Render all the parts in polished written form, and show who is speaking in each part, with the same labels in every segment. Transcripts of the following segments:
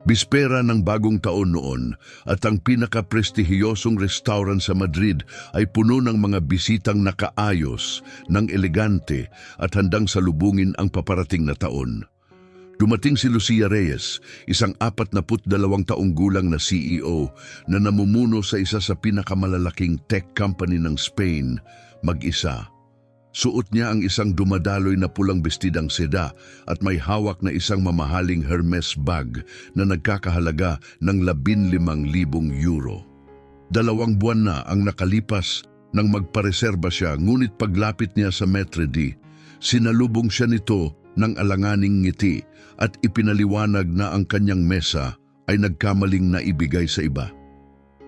Speaker 1: Bispera ng bagong taon noon at ang pinaka-prestihiyosong restaurant sa Madrid ay puno ng mga bisitang nakaayos, ng elegante at handang salubungin ang paparating na taon. Dumating si Lucia Reyes, isang 42 taong gulang na CEO na namumuno sa isa sa pinakamalalaking tech company ng Spain, mag-isa. Suot niya ang isang dumadaloy na pulang bestidang seda at may hawak na isang mamahaling Hermes bag na nagkakahalaga ng 15,000 euro. 2 buwan na ang nakalipas nang magpareserba siya, ngunit paglapit niya sa Maitre d', sinalubong siya nito ng alanganing ngiti at ipinaliwanag na ang kanyang mesa ay nagkamaling naibigay sa iba.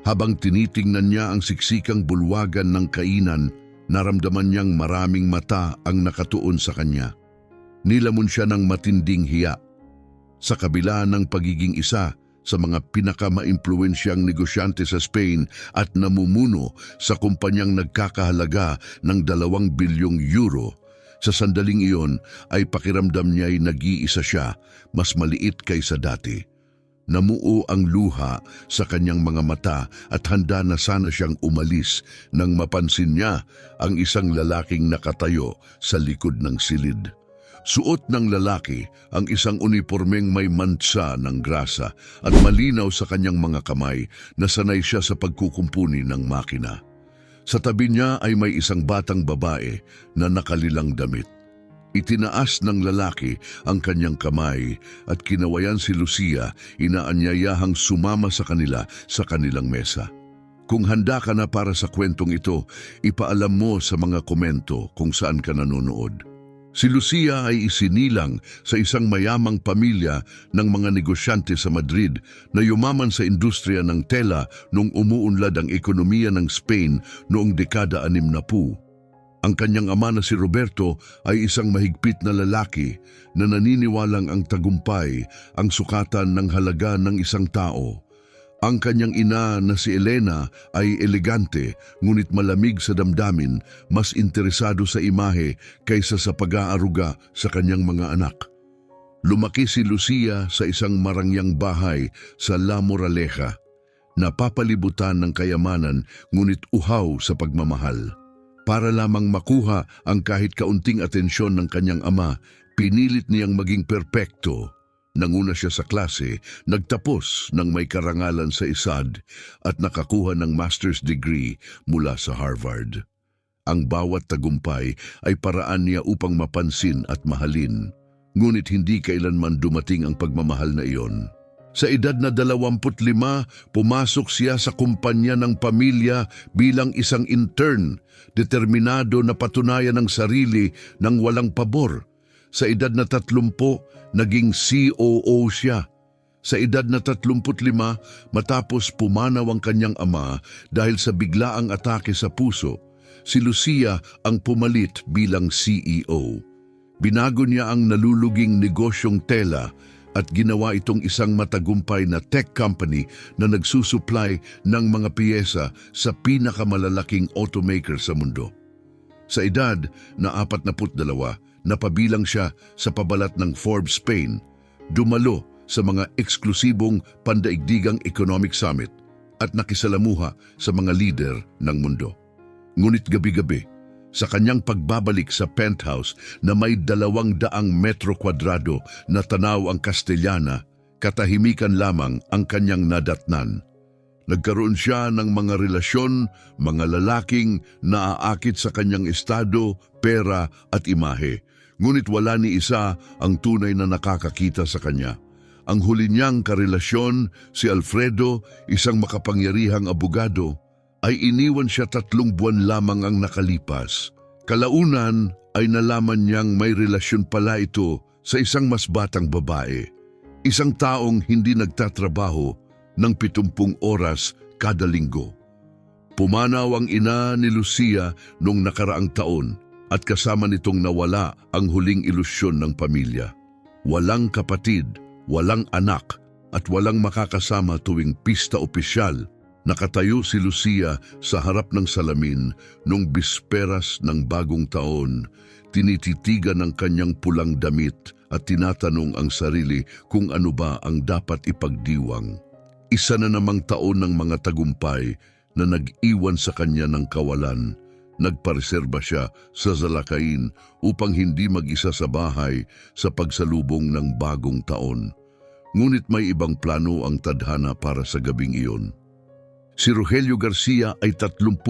Speaker 1: Habang tinitingnan niya ang siksikang bulwagan ng kainan, naramdaman niyang maraming mata ang nakatuon sa kanya. Nilamon siya ng matinding hiya. Sa kabila ng pagiging isa sa mga pinakamaimpluwensyang negosyante sa Spain at namumuno sa kumpanyang nagkakahalaga ng 2 bilyong euro, sa sandaling iyon ay pakiramdam niya'y nag-iisa siya, mas maliit kaysa dati. Namuo ang luha sa kanyang mga mata at handa na sana siyang umalis nang mapansin niya ang isang lalaking nakatayo sa likod ng silid. Suot ng lalaki ang isang unipormeng may mantsa ng grasa at malinaw sa kanyang mga kamay na sanay siya sa pagkukumpuni ng makina. Sa tabi niya ay may isang batang babae na nakalilang damit. Itinaas ng lalaki ang kanyang kamay at kinawayan si Lucia, inaanyayahang sumama sa kanila sa kanilang mesa. Kung handa ka na para sa kwentong ito, ipaalam mo sa mga komento kung saan ka nanonood. Si Lucia ay isinilang sa isang mayamang pamilya ng mga negosyante sa Madrid na yumaman sa industriya ng tela nung umuunlad ang ekonomiya ng Spain noong dekada 60. Ang kanyang ama na si Roberto ay isang mahigpit na lalaki na naniniwalang ang tagumpay ang sukatan ng halaga ng isang tao. Ang kanyang ina na si Elena ay elegante, ngunit malamig sa damdamin, mas interesado sa imahe kaysa sa pag-aaruga sa kanyang mga anak. Lumaki si Lucia sa isang marangyang bahay sa La Moraleja, napapalibutan ng kayamanan ngunit uhaw sa pagmamahal. Para lamang makuha ang kahit kaunting atensyon ng kanyang ama, pinilit niyang maging perpekto. Nanguna siya sa klase, nagtapos ng may karangalan sa ISAD at nakakuha ng master's degree mula sa Harvard. Ang bawat tagumpay ay paraan niya upang mapansin at mahalin, ngunit hindi kailanman dumating ang pagmamahal na iyon. Sa edad na 25, pumasok siya sa kumpanya ng pamilya bilang isang intern, determinado na patunayan ang sarili ng walang pabor. Sa edad na 30, naging COO siya. Sa edad na 35, matapos pumanaw ang kanyang ama dahil sa biglaang atake sa puso, si Lucia ang pumalit bilang CEO. Binago niya ang naluluging negosyong tela at ginawa itong isang matagumpay na tech company na nagsusupply ng mga piyesa sa pinakamalalaking automaker sa mundo. Sa edad na 42, napabilang siya sa pabalat ng Forbes Spain, dumalo sa mga eksklusibong pandaigdigang economic summit at nakisalamuha sa mga lider ng mundo. Ngunit gabi-gabi, sa kanyang pagbabalik sa penthouse na may 200 metro kwadrado na tanaw ang Castellana, katahimikan lamang ang kanyang nadatnan. Nagkaroon siya ng mga relasyon, mga lalaking naaakit sa kanyang estado, pera at imahe. Ngunit wala ni isa ang tunay na nakakakita sa kanya. Ang huli niyang karelasyon, si Alfredo, isang makapangyarihang abogado, ay iniwan siya 3 buwan lamang ang nakalipas. Kalaunan ay nalaman niyang may relasyon pala ito sa isang mas batang babae. Isang taong hindi nagtatrabaho ng 70 oras kada linggo. Pumanaw ang ina ni Lucia noong nakaraang taon at kasama nitong nawala ang huling ilusyon ng pamilya. Walang kapatid, walang anak at walang makakasama tuwing pista opisyal. Nakatayo si Lucia sa harap ng salamin nung bisperas ng bagong taon, Tinititigan ang kanyang pulang damit at tinatanong ang sarili kung ano ba ang dapat ipagdiwang. Isa na namang taon ng mga tagumpay na nag-iwan sa kanya ng kawalan. Nagpareserba siya sa salakain upang hindi mag-isa sa bahay sa pagsalubong ng bagong taon. Ngunit may ibang plano ang tadhana para sa gabing iyon. Si Rogelio Garcia ay 38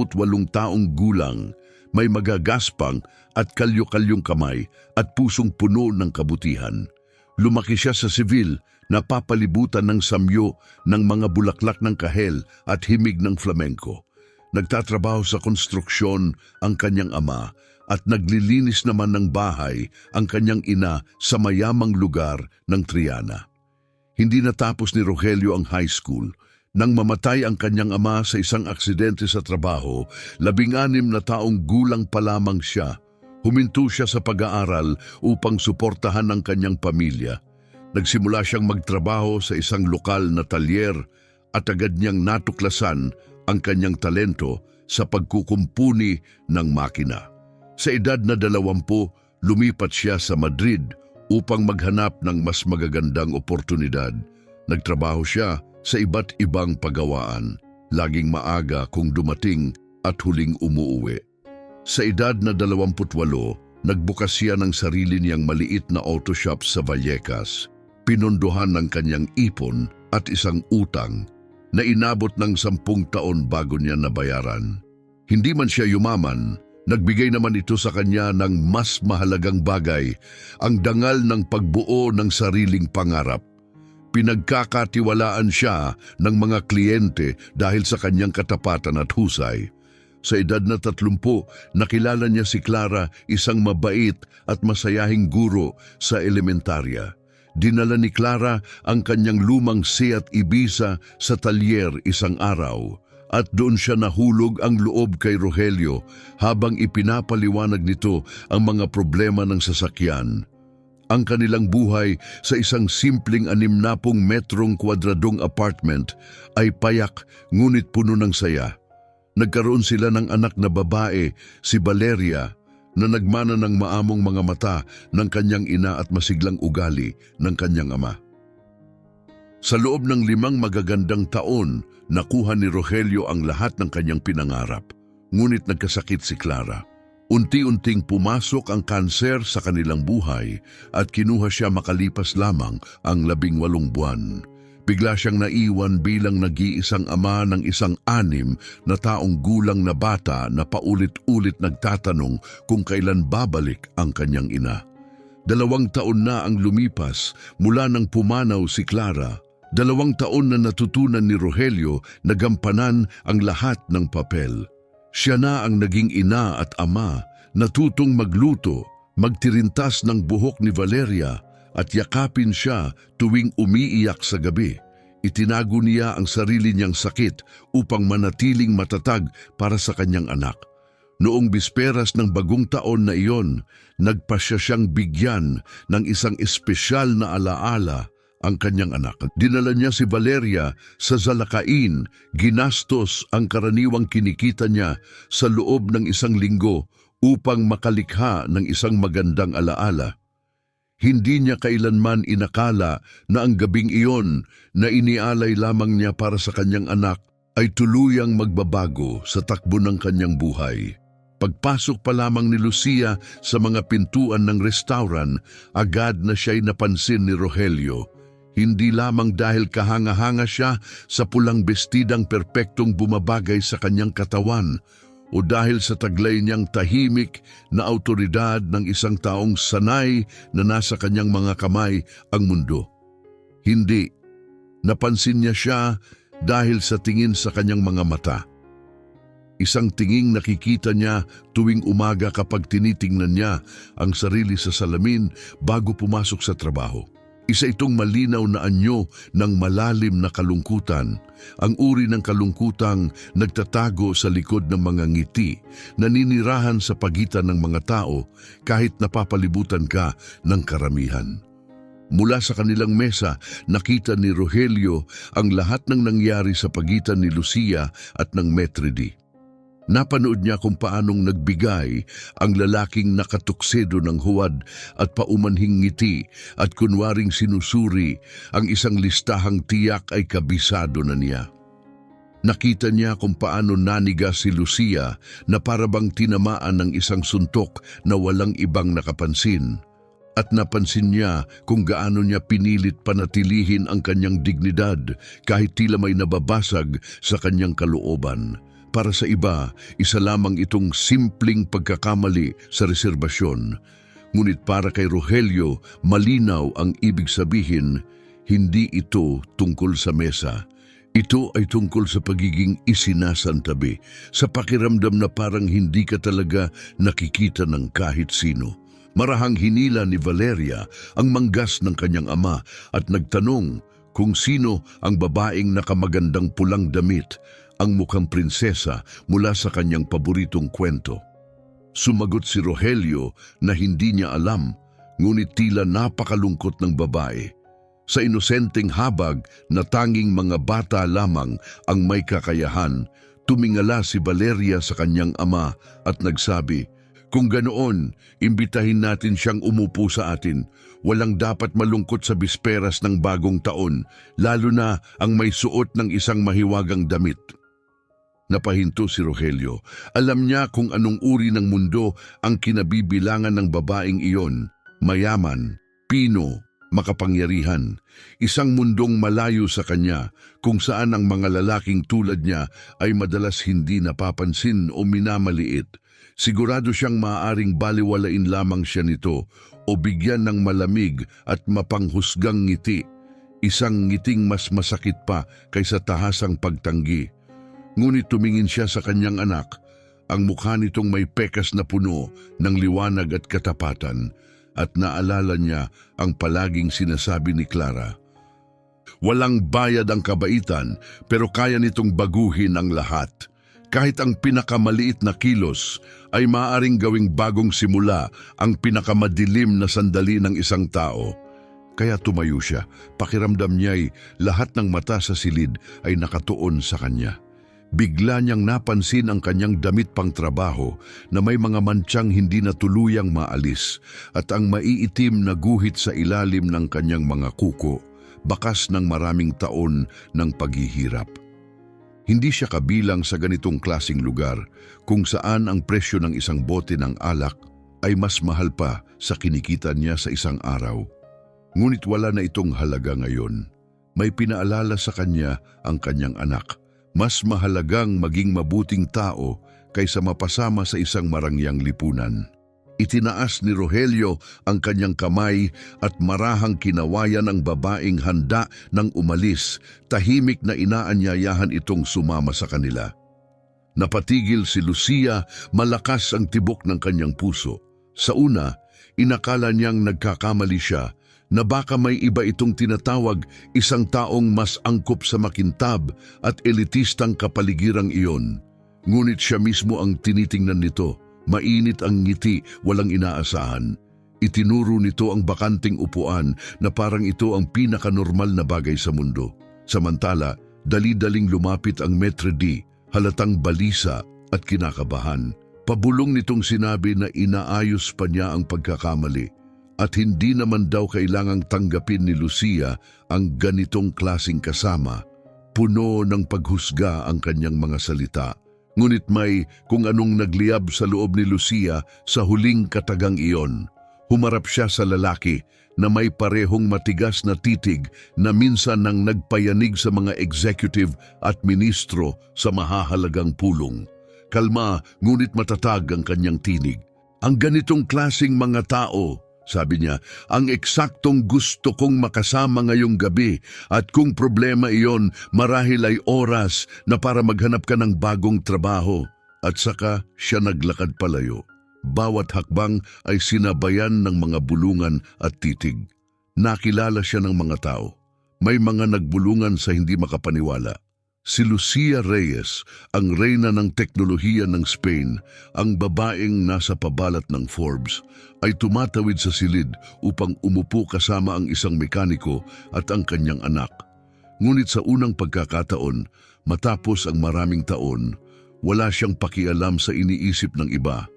Speaker 1: taong gulang, may magagaspang at kalyo-kalyong kamay at pusong puno ng kabutihan. Lumaki siya sa Seville, napapalibutan ng samyo ng mga bulaklak ng kahel at himig ng flamenco. Nagtatrabaho sa konstruksyon ang kanyang ama at naglilinis naman ng bahay ang kanyang ina sa mayamang lugar ng Triana. Hindi natapos ni Rogelio ang high school. Nang mamatay ang kanyang ama sa isang aksidente sa trabaho, 16 na taong gulang pa lamang siya. Huminto siya sa pag-aaral upang suportahan ang kanyang pamilya. Nagsimula siyang magtrabaho sa isang lokal na talyer at agad niyang natuklasan ang kanyang talento sa pagkukumpuni ng makina. Sa edad na 20, lumipat siya sa Madrid upang maghanap ng mas magagandang oportunidad. Nagtrabaho siya sa iba't ibang pagawaan, laging maaga kung dumating at huling umuuwi. Sa edad na 28, nagbukas siya ng sarili niyang maliit na auto shop sa Vallecas. Pinondohan ng kanyang ipon at isang utang na inabot ng 10 taon bago niya nabayaran. Hindi man siya yumaman, nagbigay naman ito sa kanya ng mas mahalagang bagay, ang dangal ng pagbuo ng sariling pangarap. Pinagkakatiwalaan siya ng mga kliyente dahil sa kanyang katapatan at husay. Sa edad na 30, nakilala niya si Clara, isang mabait at masayahing guro sa elementarya. Dinala ni Clara ang kanyang lumang Seat Ibiza sa talyer isang araw at doon siya nahulog ang loob kay Rogelio habang ipinapaliwanag nito ang mga problema ng sasakyan. Ang kanilang buhay sa isang simpleng 60 metrong kwadradong apartment ay payak ngunit puno ng saya. Nagkaroon sila ng anak na babae, si Valeria, na nagmana ng maamong mga mata ng kanyang ina at masiglang ugali ng kanyang ama. Sa loob ng 5 magagandang taon, nakuha ni Rogelio ang lahat ng kanyang pinangarap. Ngunit nagkasakit si Clara. Unti-unting pumasok ang kanser sa kanilang buhay at kinuha siya makalipas lamang ang 18 buwan. Bigla siyang naiwan bilang nag-iisang ama ng isang 6 na taong gulang na bata na paulit-ulit nagtatanong kung kailan babalik ang kanyang ina. 2 taon na ang lumipas mula nang pumanaw si Clara. 2 taon na natutunan ni Rogelio na gampanan ang lahat ng papel. Siya na ang naging ina at ama, natutong magluto, magtirintas ng buhok ni Valeria at yakapin siya tuwing umiiyak sa gabi. Itinago niya ang sarili niyang sakit upang manatiling matatag para sa kanyang anak. Noong bisperas ng bagong taon na iyon, nagpasya siyang bigyan ng isang espesyal na alaala ang kanyang anak. Dinala niya si Valeria sa Zalacain, ginastos ang karaniwang kinikita niya sa loob ng 1 linggo upang makalikha ng isang magandang alaala. Hindi niya kailanman inakala na ang gabing iyon na inialay lamang niya para sa kanyang anak ay tuluyang magbabago sa takbo ng kanyang buhay. Pagpasok pa lamang ni Lucia sa mga pintuan ng restaurant, agad na siya'y napansin ni Rogelio. Hindi lamang dahil kahanga-hanga siya sa pulang bestidang perpektong bumabagay sa kanyang katawan, o dahil sa taglay niyang tahimik na awtoridad ng isang taong sanay na nasa kanyang mga kamay ang mundo. Hindi. Napansin niya siya dahil sa tingin sa kanyang mga mata. Isang tinging nakikita niya tuwing umaga kapag tinitingnan niya ang sarili sa salamin bago pumasok sa trabaho. Isa itong malinaw na anyo ng malalim na kalungkutan, ang uri ng kalungkutang nagtatago sa likod ng mga ngiti, naninirahan sa pagitan ng mga tao kahit napapalibutan ka ng karamihan. Mula sa kanilang mesa, nakita ni Rogelio ang lahat ng nangyari sa pagitan ni Lucia at ng Maitre D. Napanood niya kung paanong nagbigay ang lalaking nakatuksedo ng huwad at paumanhing ngiti at kunwaring sinusuri ang isang listahang tiyak ay kabisado na niya. Nakita niya kung paano naniga si Lucia na parabang tinamaan ng isang suntok na walang ibang nakapansin. At napansin niya kung gaano niya pinilit panatilihin ang kanyang dignidad kahit tila may nababasag sa kanyang kalooban. Para sa iba, isa lamang itong simpleng pagkakamali sa reserbasyon. Ngunit para kay Rogelio, malinaw ang ibig sabihin, hindi ito tungkol sa mesa. Ito ay tungkol sa pagiging isinasantabi, sa pakiramdam na parang hindi ka talaga nakikita ng kahit sino. Marahang hinila ni Valeria ang manggas ng kanyang ama at nagtanong kung sino ang babaeng nakamagandang pulang damit, ang mukhang prinsesa mula sa kanyang paboritong kwento. Sumagot si Rogelio na hindi niya alam, ngunit tila napakalungkot ng babae. Sa inosenteng habag na tanging mga bata lamang ang may kakayahan, tumingala si Valeria sa kanyang ama at nagsabi, "Kung ganoon, imbitahin natin siyang umupo sa atin. Walang dapat malungkot sa bisperas ng bagong taon, lalo na ang may suot ng isang mahiwagang damit." Napahinto si Rogelio. Alam niya kung anong uri ng mundo ang kinabibilangan ng babaeng iyon. Mayaman, pino, makapangyarihan. Isang mundong malayo sa kanya kung saan ang mga lalaking tulad niya ay madalas hindi napapansin o minamaliit. Sigurado siyang maaaring baliwalain lamang siya nito o bigyan ng malamig at mapanghusgang ngiti. Isang ngiting mas masakit pa kaysa tahasang pagtanggi. Ngunit tumingin siya sa kanyang anak, ang mukha nitong may pekas na puno ng liwanag at katapatan, at naalala niya ang palaging sinasabi ni Clara. Walang bayad ang kabaitan, pero kaya nitong baguhin ang lahat. Kahit ang pinakamaliit na kilos ay maaaring gawing bagong simula ang pinakamadilim na sandali ng isang tao. Kaya tumayo siya, pakiramdam niya'y lahat ng mata sa silid ay nakatuon sa kanya. Bigla niyang napansin ang kanyang damit pang trabaho na may mga mantsang hindi na tuluyang maalis at ang maiitim na guhit sa ilalim ng kanyang mga kuko, bakas ng maraming taon ng paghihirap. Hindi siya kabilang sa ganitong klasing lugar kung saan ang presyo ng isang bote ng alak ay mas mahal pa sa kinikita niya sa isang araw. Ngunit wala na itong halaga ngayon. May pinaalala sa kanya ang kanyang anak. Mas mahalagang maging mabuting tao kaysa mapasama sa isang marangyang lipunan. Itinaas ni Rogelio ang kanyang kamay at marahang kinawayan ang babaeng handa ng umalis, tahimik na inaanyayahan itong sumama sa kanila. Napatigil si Lucia, malakas ang tibok ng kanyang puso. Sa una, inakala niyang nagkakamali siya, na baka may iba itong tinatawag isang taong mas angkop sa makintab at elitistang kapaligirang iyon. Ngunit siya mismo ang tinitingnan nito, mainit ang ngiti, walang inaasahan. Itinuro nito ang bakanting upuan na parang ito ang pinakanormal na bagay sa mundo. Samantala, dali-daling lumapit ang Maître D, halatang balisa at kinakabahan. Pabulong nitong sinabi na inaayos pa niya ang pagkakamali. At hindi naman daw kailangang tanggapin ni Lucia ang ganitong klasing kasama. Puno ng paghusga ang kanyang mga salita. Ngunit may kung anong nagliyab sa loob ni Lucia sa huling katagang iyon. Humarap siya sa lalaki na may parehong matigas na titig na minsan nang nagpayanig sa mga executive at ministro sa mahahalagang pulong. Kalma ngunit matatag ang kanyang tinig. Ang ganitong klasing mga tao, sabi niya, ang eksaktong gusto kong makasama ngayong gabi at kung problema iyon, marahil ay oras na para maghanap ka ng bagong trabaho. At saka siya naglakad palayo. Bawat hakbang ay sinabayan ng mga bulungan at titig. Nakilala siya ng mga tao. May mga nagbulungan sa hindi makapaniwala. Si Lucia Reyes, ang reyna ng teknolohiya ng Spain, ang babaeng nasa pabalat ng Forbes, ay tumatawid sa silid upang umupo kasama ang isang mekaniko at ang kanyang anak. Ngunit sa unang pagkakataon, matapos ang maraming taon, Wala siyang pakialam sa iniisip ng iba.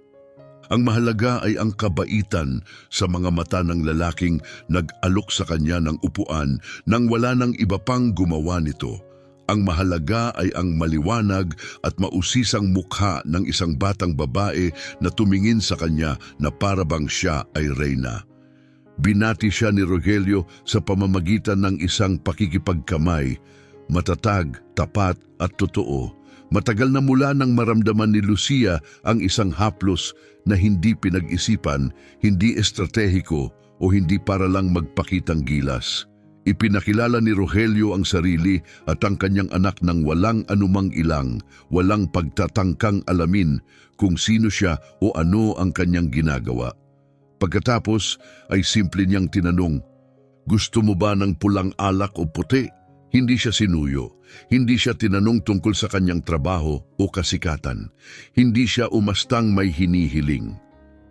Speaker 1: Ang mahalaga ay ang kabaitan sa mga mata ng lalaking nag-alok sa kanya ng upuan nang wala ng iba pang gumawa nito. Ang mahalaga ay ang maliwanag at mausisang mukha ng isang batang babae na tumingin sa kanya na para bang siya ay reyna. Binati siya ni Rogelio sa pamamagitan ng isang pakikipagkamay, matatag, tapat at totoo. Matagal na mula nang maramdaman ni Lucia ang isang haplos na hindi pinag-isipan, hindi estratehiko o hindi para lang magpakitang gilas. Ipinakilala ni Rogelio ang sarili at ang kanyang anak ng walang anumang ilang, walang pagtatangkang alamin kung sino siya o ano ang kanyang ginagawa. Pagkatapos ay simple niyang tinanong, "Gusto mo ba ng pulang alak o puti?" Hindi siya sinuyo. Hindi siya tinanong tungkol sa kanyang trabaho o kasikatan. Hindi siya umastang may hinihiling.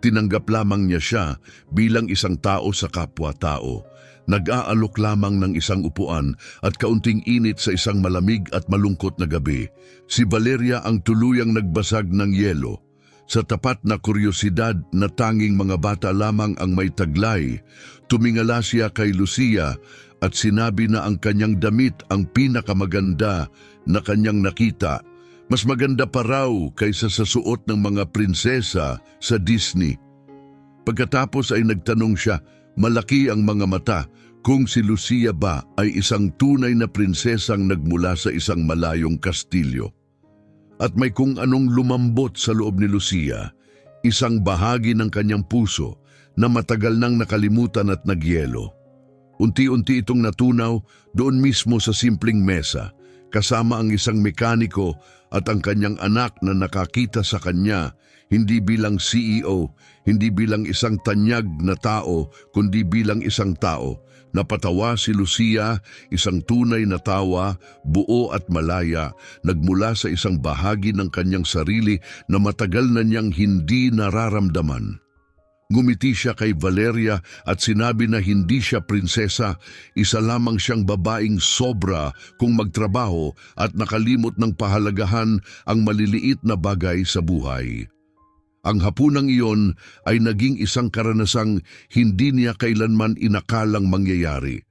Speaker 1: Tinanggap lamang niya siya bilang isang tao sa kapwa-tao. Nag-aalok lamang ng isang upuan at kaunting init sa isang malamig at malungkot na gabi. Si Valeria ang tuluyang nagbasag ng yelo. Sa tapat na kuryosidad na tanging mga bata lamang ang may taglay, tumingala siya kay Lucia at sinabi na ang kanyang damit ang pinakamaganda na kanyang nakita. Mas maganda pa raw kaysa sa suot ng mga prinsesa sa Disney. Pagkatapos ay nagtanong siya, malaki ang mga mata, kung si Lucia ba ay isang tunay na prinsesang nagmula sa isang malayong kastilyo. At may kung anong lumambot sa loob ni Lucia, isang bahagi ng kanyang puso na matagal nang nakalimutan at nagyelo. Unti-unti itong natunaw doon mismo sa simpleng mesa, kasama ang isang mekaniko at ang kanyang anak na nakakita sa kanya, hindi bilang CEO, hindi bilang isang tanyag na tao, kundi bilang isang tao. Napatawa si Lucia, isang tunay na tawa, buo at malaya, nagmula sa isang bahagi ng kanyang sarili na matagal na niyang hindi nararamdaman. Ngumiti siya kay Valeria at sinabi na hindi siya prinsesa, isa lamang siyang babaeng sobra kung magtrabaho at nakalimot ng pahalagahan ang maliliit na bagay sa buhay. Ang hapunang iyon ay naging isang karanasang hindi niya kailanman inakalang mangyayari.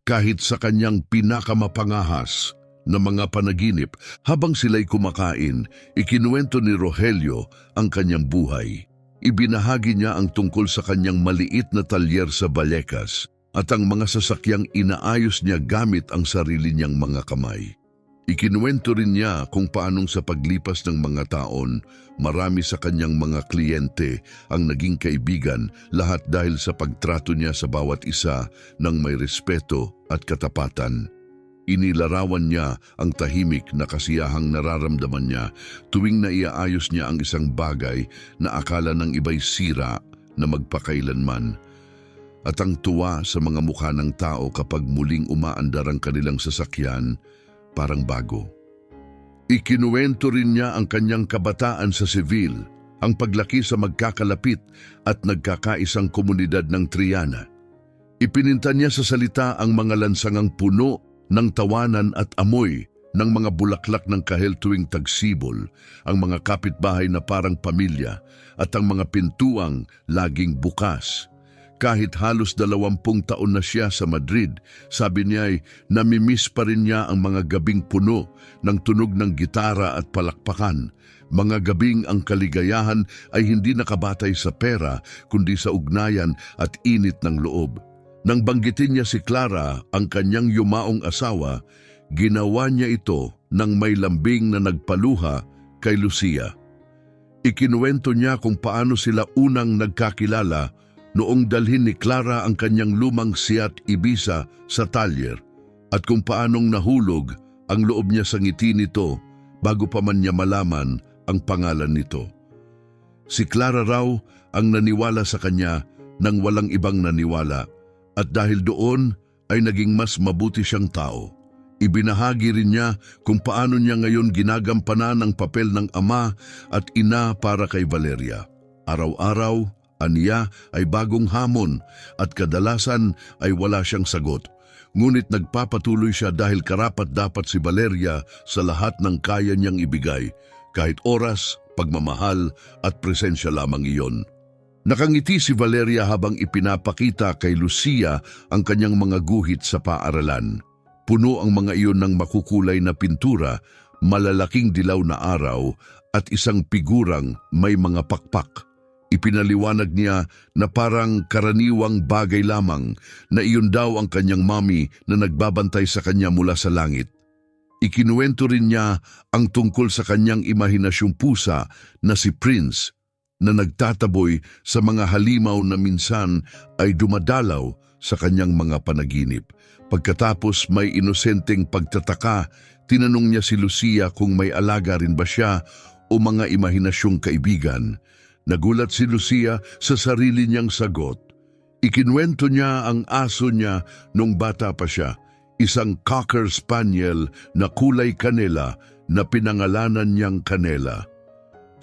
Speaker 1: Kahit sa kanyang pinakamapangahas na mga panaginip habang sila'y kumakain, ikinuwento ni Rogelio ang kanyang buhay. Ibinahagi niya ang tungkol sa kanyang maliit na talyer sa Vallecas at ang mga sasakyang inaayos niya gamit ang sarili niyang mga kamay. Ikinuwento rin niya kung paanong sa paglipas ng mga taon, marami sa kanyang mga kliyente ang naging kaibigan, lahat dahil sa pagtrato niya sa bawat isa ng may respeto at katapatan. Inilarawan niya ang tahimik na kasiyahang nararamdaman niya tuwing naiaayos niya ang isang bagay na akala ng iba'y sira na magpakailanman. At ang tuwa sa mga mukha ng tao kapag muling umaandar ang kanilang sasakyan, parang bago. Ikinuwento rin niya ang kanyang kabataan sa Seville, ang paglaki sa magkakalapit at nagkakaisang komunidad ng Triana. Ipininta niya sa salita ang mga lansangang puno ng tawanan at amoy ng mga bulaklak ng kahel tuwing tagsibol, ang mga kapitbahay na parang pamilya at ang mga pintuang laging bukas. Kahit halos 20 taon na siya sa Madrid, sabi niya ay namimiss pa rin niya ang mga gabing puno ng tunog ng gitara at palakpakan. Mga gabing ang kaligayahan ay hindi nakabatay sa pera kundi sa ugnayan at init ng loob. Nang banggitin niya si Clara, ang kanyang yumaong asawa, ginawa niya ito nang may lambing na nagpaluha kay Lucia. Ikinuwento niya kung paano sila unang nagkakilala noong dalhin ni Clara ang kanyang lumang Seat Ibiza sa talyer at kung paanong nahulog ang loob niya sa ngiti nito bago pa man niya malaman ang pangalan nito. Si Clara raw ang naniwala sa kanya nang walang ibang naniwala. At dahil doon ay naging mas mabuti siyang tao. Ibinahagi rin niya kung paano niya ngayon ginagampanan ang papel ng ama at ina para kay Valeria. Araw-araw, aniya ay bagong hamon at kadalasan ay wala siyang sagot. Ngunit nagpapatuloy siya dahil karapat-dapat si Valeria sa lahat ng kaya niyang ibigay. Kahit oras, pagmamahal at presensya lamang iyon. Nakangiti si Valeria habang ipinapakita kay Lucia ang kanyang mga guhit sa paaralan. Puno ang mga iyon ng makukulay na pintura, malalaking dilaw na araw at isang figurang may mga pakpak. Ipinaliwanag niya na parang karaniwang bagay lamang na iyon daw ang kanyang mami na nagbabantay sa kanya mula sa langit. Ikinuwento rin niya ang tungkol sa kanyang imahinasyong pusa na si Prince na nagtataboy sa mga halimaw na minsan ay dumadalaw sa kanyang mga panaginip. Pagkatapos may inosenteng pagtataka, tinanong niya si Lucia kung may alaga rin ba siya o mga imahinasyong kaibigan. Nagulat si Lucia sa sarili niyang sagot. Ikinuwento niya ang aso niya nung bata pa siya, isang Cocker Spaniel na kulay kanela na pinangalanan niyang Canela.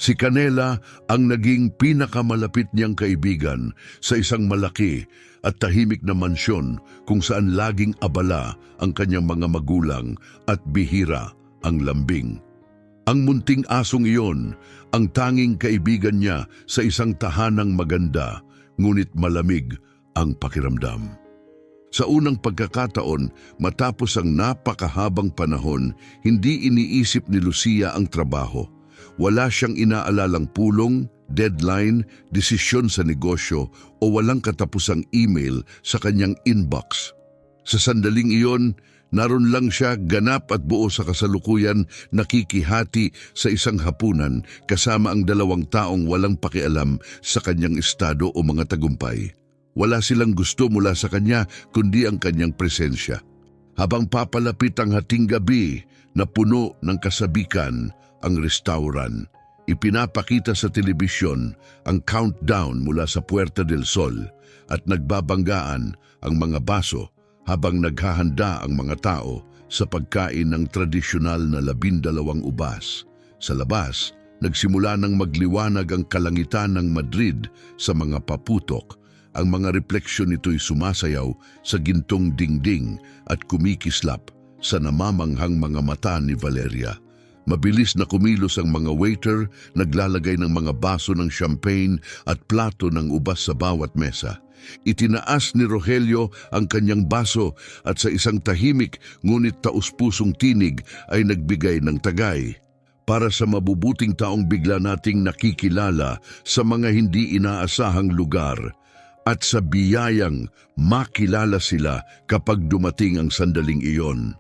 Speaker 1: Si Canela ang naging pinakamalapit niyang kaibigan sa isang malaki at tahimik na mansyon kung saan laging abala ang kanyang mga magulang at bihira ang lambing. Ang munting asong iyon, ang tanging kaibigan niya sa isang tahanang maganda, ngunit malamig ang pakiramdam. Sa unang pagkakataon, matapos ang napakahabang panahon, hindi iniisip ni Lucia ang trabaho. Wala siyang inaalalang pulong, deadline, desisyon sa negosyo o walang katapusang email sa kanyang inbox. Sa sandaling iyon, naroon lang siya ganap at buo sa kasalukuyan, nakikihati sa isang hapunan kasama ang dalawang taong walang pakialam sa kanyang estado o mga tagumpay. Wala silang gusto mula sa kanya kundi ang kanyang presensya. Habang papalapit ang hating gabi na puno ng kasabikan ang restauran, ipinapakita sa telebisyon ang countdown mula sa Puerta del Sol at nagbabanggaan ang mga baso habang naghahanda ang mga tao sa pagkain ng tradisyonal na 12 ubas. Sa labas, nagsimula ng magliwanag ang kalangitan ng Madrid sa mga paputok. Ang mga refleksyon nito'y sumasayaw sa gintong dingding at kumikislap sa namamanghang mga mata ni Valeria. Mabilis na kumilos ang mga waiter, naglalagay ng mga baso ng champagne at plato ng ubas sa bawat mesa. Itinaas ni Rogelio ang kanyang baso at sa isang tahimik ngunit taus-pusong tinig ay nagbigay ng tagay. Para sa mabubuting taong bigla nating nakikilala sa mga hindi inaasahang lugar at sa biyayang makilala sila kapag dumating ang sandaling iyon.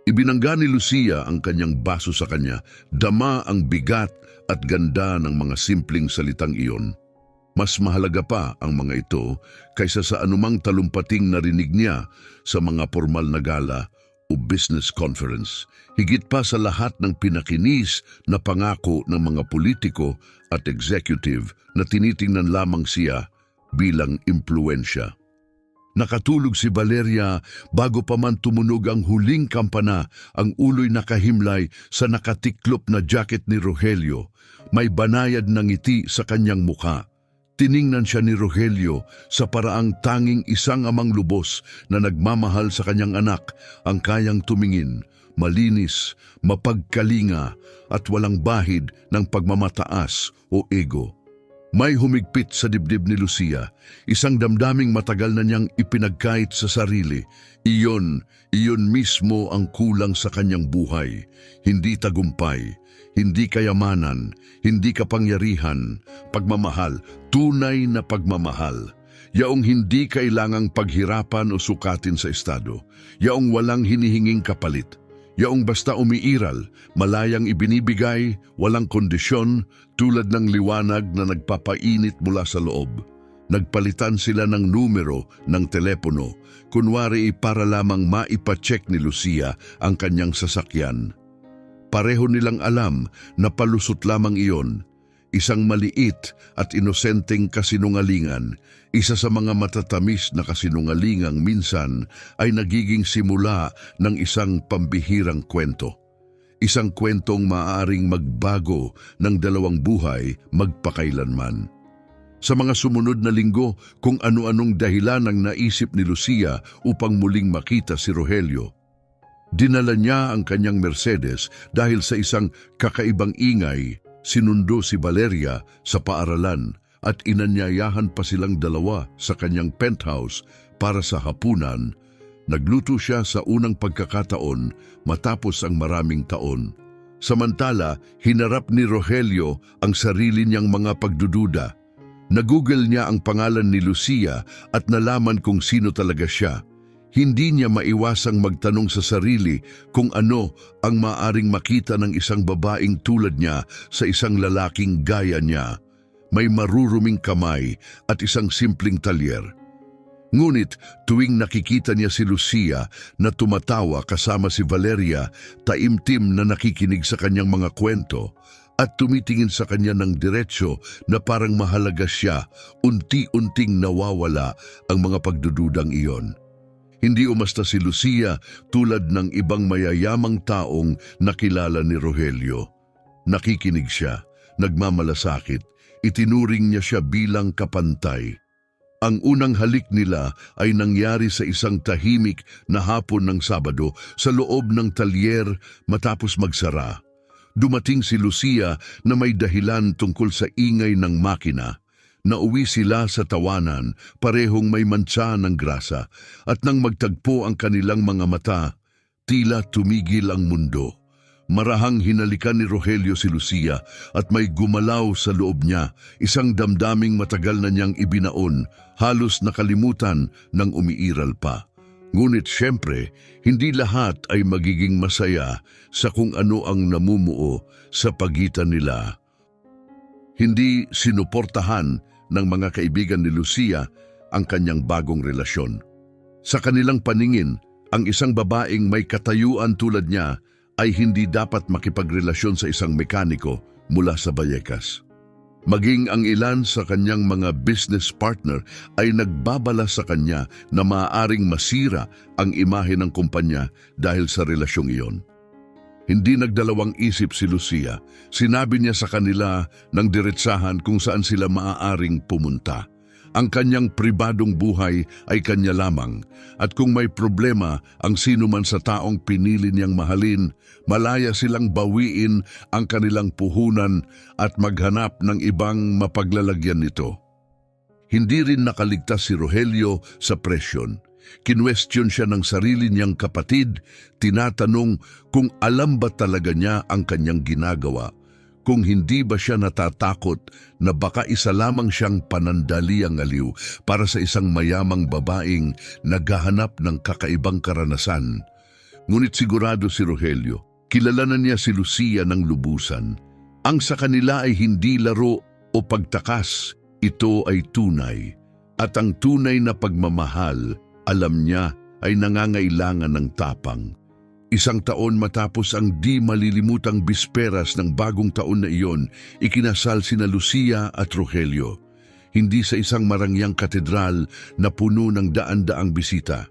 Speaker 1: Ibinangga ni Lucia ang kanyang baso sa kanya, dama ang bigat at ganda ng mga simpleng salitang iyon. Mas mahalaga pa ang mga ito kaysa sa anumang talumpating narinig niya sa mga formal na gala o business conference. Higit pa sa lahat ng pinakinis na pangako ng mga politiko at executive na tinitingnan lamang siya bilang impluensya. Nakatulog si Valeria bago pa man tumunog ang huling kampana, ang ulo'y nakahimlay sa nakatiklop na jacket ni Rogelio. May banayad ng ngiti sa kanyang mukha. Tiningnan siya ni Rogelio sa paraang tanging isang amang lubos na nagmamahal sa kanyang anak ang kayang tumingin, malinis, mapagkalinga at walang bahid ng pagmamataas o ego. May humigpit sa dibdib ni Lucia, isang damdaming matagal na niyang ipinagkait sa sarili. Iyon mismo ang kulang sa kanyang buhay. Hindi tagumpay, hindi kayamanan, hindi kapangyarihan, pagmamahal, tunay na pagmamahal. Yaong hindi kailangang paghirapan o sukatin sa estado, yaong walang hinihinging kapalit. Yaong basta umiiral, malayang ibinibigay, walang kondisyon, tulad ng liwanag na nagpapainit mula sa loob. Nagpalitan sila ng numero ng telepono, kunwari para lamang maipacheck ni Lucia ang kanyang sasakyan. Pareho nilang alam na palusot lamang iyon, isang maliit at inosenteng kasinungalingan. Isa sa mga matatamis na kasinungalingang minsan ay nagiging simula ng isang pambihirang kwento. Isang kwentong maaaring magbago ng dalawang buhay magpakailanman. Sa mga sumunod na linggo, kung ano-anong dahilan ang naisip ni Lucia upang muling makita si Rogelio. Dinala niya ang kanyang Mercedes dahil sa isang kakaibang ingay, sinundo si Valeria sa paaralan at inanyayahan pa silang dalawa sa kanyang penthouse para sa hapunan. Nagluto siya sa unang pagkakataon matapos ang maraming taon. Samantala, hinarap ni Rogelio ang sarili niyang mga pagdududa. Nagoogle niya ang pangalan ni Lucia at nalaman kung sino talaga siya. Hindi niya maiwasang magtanong sa sarili kung ano ang maaring makita ng isang babaeng tulad niya sa isang lalaking gaya niya. May maruruming kamay at isang simpleng talyer. Ngunit tuwing nakikita niya si Lucia na tumatawa kasama si Valeria, taimtim na nakikinig sa kanyang mga kwento at tumitingin sa kanya ng diretsyo na parang mahalaga siya, unti-unting nawawala ang mga pagdududang iyon. Hindi umasta si Lucia tulad ng ibang mayayamang taong nakilala ni Rogelio. Nakikinig siya, nagmamalasakit, itinuring niya siya bilang kapantay. Ang unang halik nila ay nangyari sa isang tahimik na hapon ng Sabado sa loob ng talyer matapos magsara. Dumating si Lucia na may dahilan tungkol sa ingay ng makina. Nauwi sila sa tawanan, parehong may mantsa ng grasa, at nang magtagpo ang kanilang mga mata, tila tumigil ang mundo. Marahang hinalikan ni Rogelio si Lucia at may gumalaw sa loob niya, isang damdaming matagal na niyang ibinaon, halos nakalimutan nang umiiral pa. Ngunit siyempre, hindi lahat ay magiging masaya sa kung ano ang namumuo sa pagitan nila. Hindi sinuportahan ng mga kaibigan ni Lucia ang kanyang bagong relasyon. Sa kanilang paningin, ang isang babaeng may katayuan tulad niya ay hindi dapat makipagrelasyon sa isang mekaniko mula sa Vallecas. Maging ang ilan sa kanyang mga business partner ay nagbabala sa kanya na maaaring masira ang imahe ng kumpanya dahil sa relasyong iyon. Hindi nagdalawang isip si Lucia. Sinabi niya sa kanila ng diretsahan kung saan sila maaaring pumunta. Ang kanyang pribadong buhay ay kanya lamang, at kung may problema ang sino man sa taong pinili niyang mahalin, malaya silang bawiin ang kanilang puhunan at maghanap ng ibang mapaglalagyan nito. Hindi rin nakaligtas si Rogelio sa presyon. Kinwestiyon siya ng sarili niyang kapatid, tinatanong kung alam ba talaga niya ang kanyang ginagawa, kung hindi ba siya natatakot na baka isa lamang siyang panandaliang aliw para sa isang mayamang babaeng naghahanap ng kakaibang karanasan. Ngunit sigurado si Rogelio, kilala na niya si Lucia ng lubusan. Ang sa kanila ay hindi laro o pagtakas, ito ay tunay. At ang tunay na pagmamahal, alam niya, ay nangangailangan ng tapang. Isang taon matapos ang di malilimutang bisperas ng bagong taon na iyon, ikinasal sina Lucia at Rogelio. Hindi sa isang marangyang katedral na puno ng daan-daang bisita.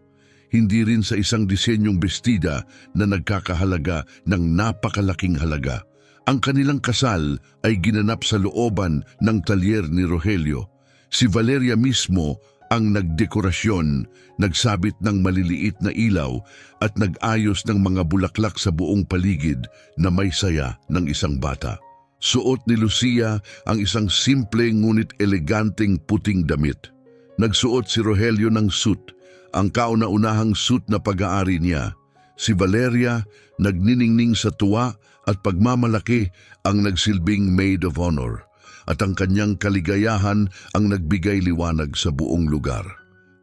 Speaker 1: Hindi rin sa isang disenyong bestida na nagkakahalaga ng napakalaking halaga. Ang kanilang kasal ay ginanap sa looban ng talyer ni Rogelio. Si Valeria mismo ang nagdekorasyon, nagsabit ng maliliit na ilaw at nag-ayos ng mga bulaklak sa buong paligid na may saya ng isang bata. Suot ni Lucia ang isang simple ngunit eleganteng puting damit. Nagsuot si Rogelio ng suit, ang kauna-unahang suit na pag-aari niya. Si Valeria nagniningning sa tuwa at pagmamalaki ang nagsilbing maid of honor. At ang kanyang kaligayahan ang nagbigay liwanag sa buong lugar.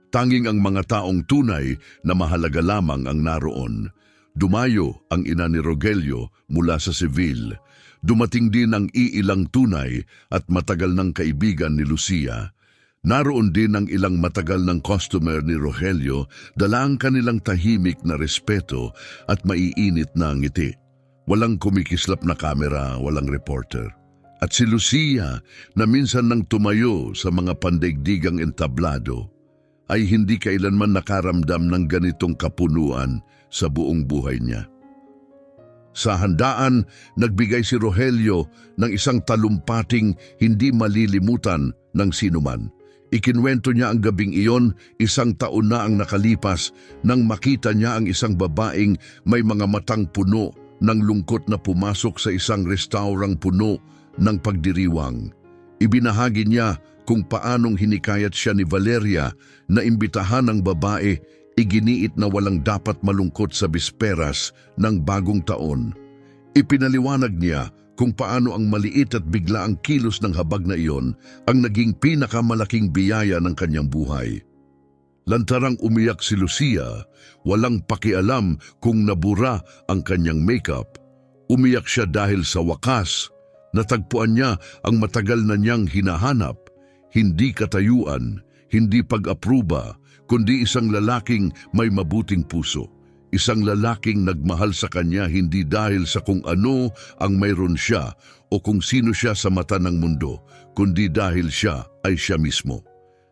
Speaker 1: Tanging ang mga taong tunay na mahalaga lamang ang naroon. Dumayo ang ina ni Rogelio mula sa Seville. Dumating din ang iilang tunay at matagal ng kaibigan ni Lucia. Naroon din ang ilang matagal ng customer ni Rogelio, dala ang kanilang tahimik na respeto at maiinit na ngiti. Walang kumikislap na kamera, walang reporter. At si Lucia, na minsan nang tumayo sa mga pandaigdigang entablado, ay hindi kailanman nakaramdam ng ganitong kapunuan sa buong buhay niya. Sa handaan, nagbigay si Rogelio ng isang talumpating hindi malilimutan ng sinuman. Ikinwento niya ang gabing iyon, 1 taon na ang nakalipas nang makita niya ang isang babaeng may mga matang puno ng lungkot na pumasok sa isang restaurang puno ng pagdiriwang. Ibinahagi niya kung paanong hinikayat siya ni Valeria na imbitahan ang babae, iginiit na walang dapat malungkot sa bisperas ng bagong taon. Ipinaliwanag niya kung paano ang maliit at biglaang kilos ng habag na iyon ang naging pinakamalaking biyaya ng kanyang buhay. Lantarang umiyak si Lucia, walang pakialam kung nabura ang kanyang makeup. Umiyak siya dahil sa wakas, natagpuan niya ang matagal na niyang hinahanap, hindi katayuan, hindi pag-apruba, kundi isang lalaking may mabuting puso. Isang lalaking nagmahal sa kanya hindi dahil sa kung ano ang mayroon siya o kung sino siya sa mata ng mundo, kundi dahil siya ay siya mismo.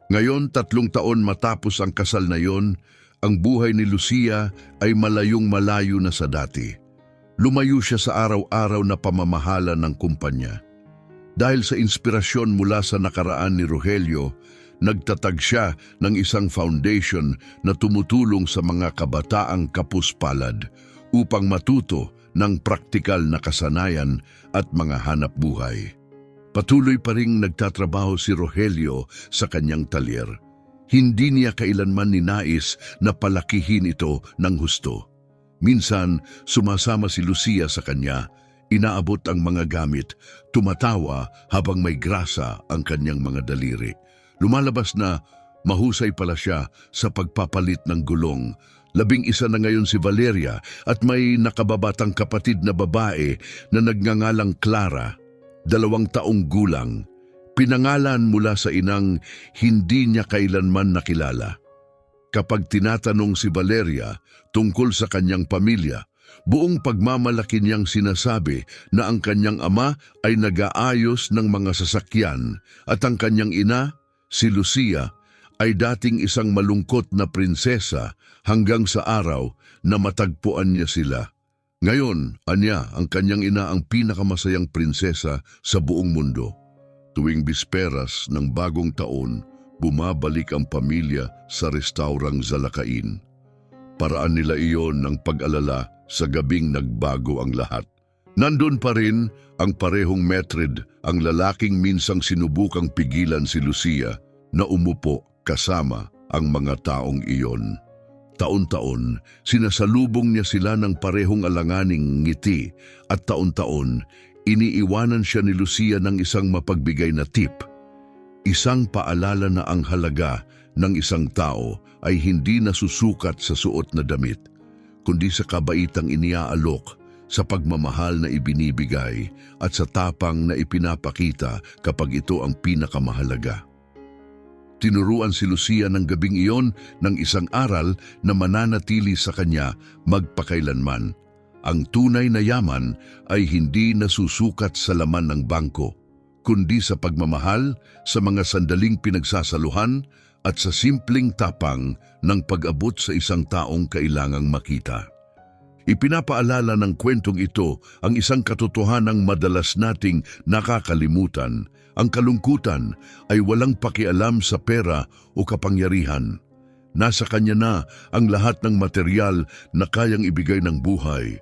Speaker 1: Ngayon, 3 taon matapos ang kasal na yon, ang buhay ni Lucia ay malayong malayo na sa dati. Lumayo siya sa araw-araw na pamamahala ng kumpanya. Dahil sa inspirasyon mula sa nakaraan ni Rogelio, nagtatag siya ng isang foundation na tumutulong sa mga kabataang kapuspalad upang matuto ng praktikal na kasanayan at mga hanap buhay. Patuloy pa ring nagtatrabaho si Rogelio sa kanyang talyer. Hindi niya kailanman ninais na palakihin ito ng husto. Minsan, sumasama si Lucia sa kanya, inaabot ang mga gamit, tumatawa habang may grasa ang kanyang mga daliri. Lumalabas na mahusay pala siya sa pagpapalit ng gulong. 11 na ngayon si Valeria at may nakababatang kapatid na babae na nagngangalang Clara, 2 taong gulang. Pinangalan mula sa inang hindi niya kailanman nakilala. Kapag tinatanong si Valeria tungkol sa kanyang pamilya, buong pagmamalaki niyang sinasabi na ang kanyang ama ay nag-aayos ng mga sasakyan at ang kanyang ina, si Lucia, ay dating isang malungkot na prinsesa hanggang sa araw na matagpuan niya sila. Ngayon, anya, ang kanyang ina ang pinakamasayang prinsesa sa buong mundo. Tuwing bisperas ng bagong taon, bumabalik ang pamilya sa restaurang Zalakain. Paraan nila iyon ng pag-alala sa gabing nagbago ang lahat. Nandun pa rin ang parehong Metrid, ang lalaking minsang sinubukang pigilan si Lucia na umupo kasama ang mga taong iyon. Taon-taon, sinasalubong niya sila ng parehong alanganing ngiti at taon-taon, iniiwanan siya ni Lucia ng isang mapagbigay na tip. Isang paalala na ang halaga ng isang tao ay hindi nasusukat sa suot na damit, kundi sa kabaitang iniaalok, sa pagmamahal na ibinibigay at sa tapang na ipinapakita kapag ito ang pinakamahalaga. Tinuruan si Lucia ng gabing iyon ng isang aral na mananatili sa kanya magpakailanman. Ang tunay na yaman ay hindi nasusukat sa laman ng bangko, kundi sa pagmamahal, sa mga sandaling pinagsasaluhan at sa simpleng tapang ng pag-abot sa isang taong kailangang makita. Ipinapaalala ng kwentong ito ang isang katotohanang madalas nating nakakalimutan. Ang kalungkutan ay walang pakialam sa pera o kapangyarihan. Nasa kanya na ang lahat ng material na kayang ibigay ng buhay.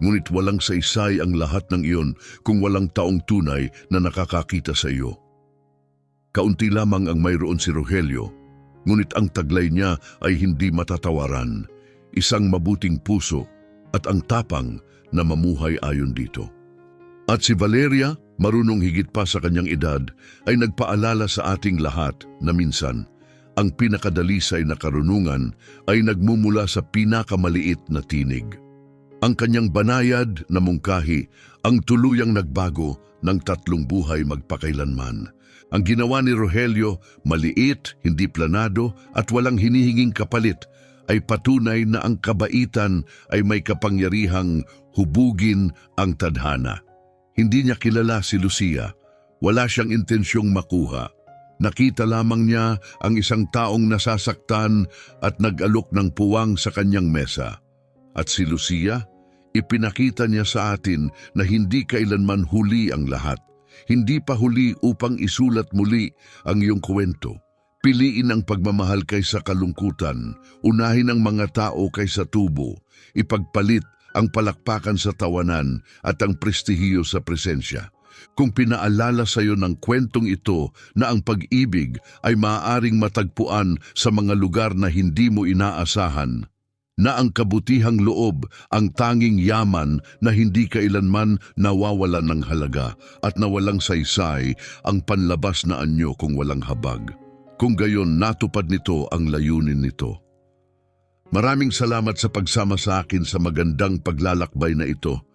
Speaker 1: Ngunit walang saysay ang lahat ng iyon kung walang taong tunay na nakakakita sa iyo. Kaunti lamang ang mayroon si Rogelio, ngunit ang taglay niya ay hindi matatawaran. Isang mabuting puso at ang tapang na mamuhay ayon dito. At si Valeria, marunong higit pa sa kanyang edad, ay nagpaalala sa ating lahat na minsan, ang pinakadalisay na karunungan ay nagmumula sa pinakamaliit na tinig. Ang kanyang banayad na mungkahi ang tuluyang nagbago ng 3 buhay magpakailanman. Ang ginawa ni Rogelio, maliit, hindi planado at walang hinihinging kapalit, ay patunay na ang kabaitan ay may kapangyarihang hubugin ang tadhana. Hindi niya kilala si Lucia. Wala siyang intensyong makuha. Nakita lamang niya ang isang taong nasasaktan at nag-alok ng puwang sa kanyang mesa. At si Lucia, ipinakita niya sa atin na hindi kailanman huli ang lahat. Hindi pa huli upang isulat muli ang iyong kwento. Piliin ang pagmamahal kaysa kalungkutan, unahin ang mga tao kaysa tubo, ipagpalit ang palakpakan sa tawanan at ang prestihiyo sa presensya. Kung pinaalala sa iyo ng kwentong ito na ang pag-ibig ay maaaring matagpuan sa mga lugar na hindi mo inaasahan, na ang kabutihang loob ang tanging yaman na hindi kailanman nawawalan ng halaga at na walang saysay ang panlabas na anyo kung walang habag. Kung gayon natupad nito ang layunin nito. Maraming salamat sa pagsama sa akin sa magandang paglalakbay na ito.